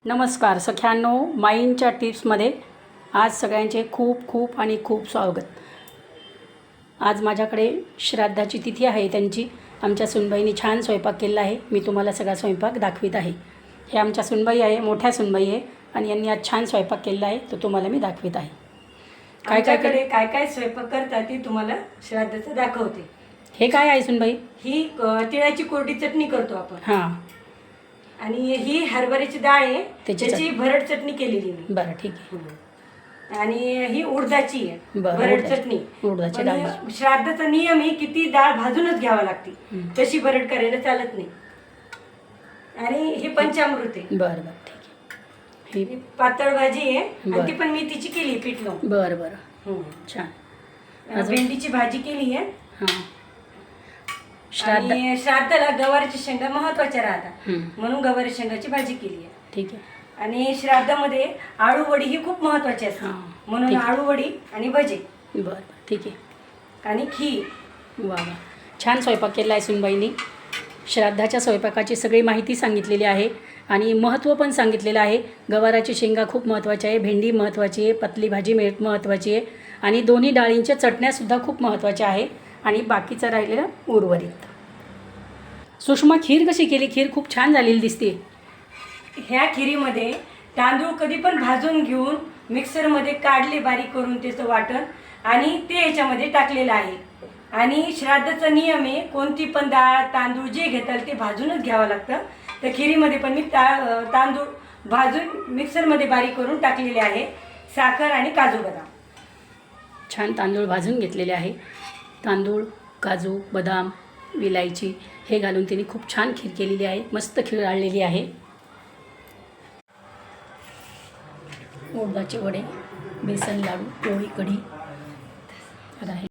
नमस्कार सख्यांनो, माईंच्या टिप्समध्ये आज सगळ्यांचे खूप खूप आणि खूप स्वागत। आज माझ्याकडे श्राद्धाची तिथी आहे त्यांची। आमच्या सुनबाईंनी छान स्वयंपाक केला आहे। मी तुम्हाला सगळा स्वयंपाक दाखवित आहे। हे आमच्या सुनबाई आहे, मोठ्या सुनबाई आहे आणि यांनी आज छान स्वयंपाक केला आहे, तो तुम्हाला मी दाखवित आहे। काय काय स्वयंपाक करतात ते तुम्हाला श्राद्धाचं दाखवते। हे काय आहे सुनबाई? ही तिळाची कोरडी चटणी करतो आपण। हां, आणि ही हरभऱ्याची डाळ आहे, त्याची भरड चटणी केलेली मी। बरं ठीक आहे। आणि ही उडदाची आहे बरं, भरड उडदाची. चटणी। उडदाची पण डाळ. श्राद्धाचा नियम आहे की ती डाळ भाजूनच घ्यावा लागते, तशी भरड करायला चालत नाही। आणि ही पंचामृत आहे। बरं बरं ठीक आहे। ही पातळ भाजी आहे बरं. आणि ती पण मी तिची केली पीठ लावून। बरं बरं छान। भेंडीची भाजी केली आहे। हां, श्राद्ध आणि श्राद्धाला गवारीची शेंगा महत्वाच्या राहतात, हं. म्हणून गवारी शेंगाची भाजी केली आहे। ठीक आहे। आणि श्राद्धामध्ये आळू वडी ही खूप महत्वाची असते, हां, म्हणून ठीक. आळू वडी आणि भजे बरं बरं ठीक आहे। आणि खीर। वा वा, छान स्वयंपाक केला आहे सुनबाईंनी। श्राद्धाच्या स्वयंपाकाची सगळी माहिती सांगितलेली आहे आणि महत्त्व पण सांगितलेलं आहे। गवाराची शेंगा खूप महत्त्वाची आहे, भेंडी महत्त्वाची आहे, पतली भाजी महत्त्वाची आहे आणि दोन्ही डाळींच्या चटण्यासुद्धा खूप महत्त्वाच्या आहे आणि बाकीचं राहिलेलं उर्वरित। सुषमा, खीर कशी केली? खीर खूप छान झालेली दिसते। ह्या खिरीमध्ये तांदूळ कधी पण भाजून घेऊन मिक्सरमध्ये काढले बारीक करून त्याचं वाटण, आणि ते याच्यामध्ये टाकलेलं आहे। आणि श्राद्धाचा नियम आहे, कोणती पण डाळ तांदूळ जे घेताल ते भाजूनच घ्यावं लागतं। तर खिरीमध्ये पण मी तांदूळ भाजून मिक्सरमध्ये बारीक करून टाकलेले आहे, साखर आणि काजू बदाम। छान तांदूळ भाजून घेतलेले आहे। तांदूळ, काजू, बदाम, विलायची हे घालून तिने खूप छान खीर केलेली आहे, मस्त खीर आळलेली आहे। उडदाचे वडे, बेसन लाडू, पोळी, कढी आहे।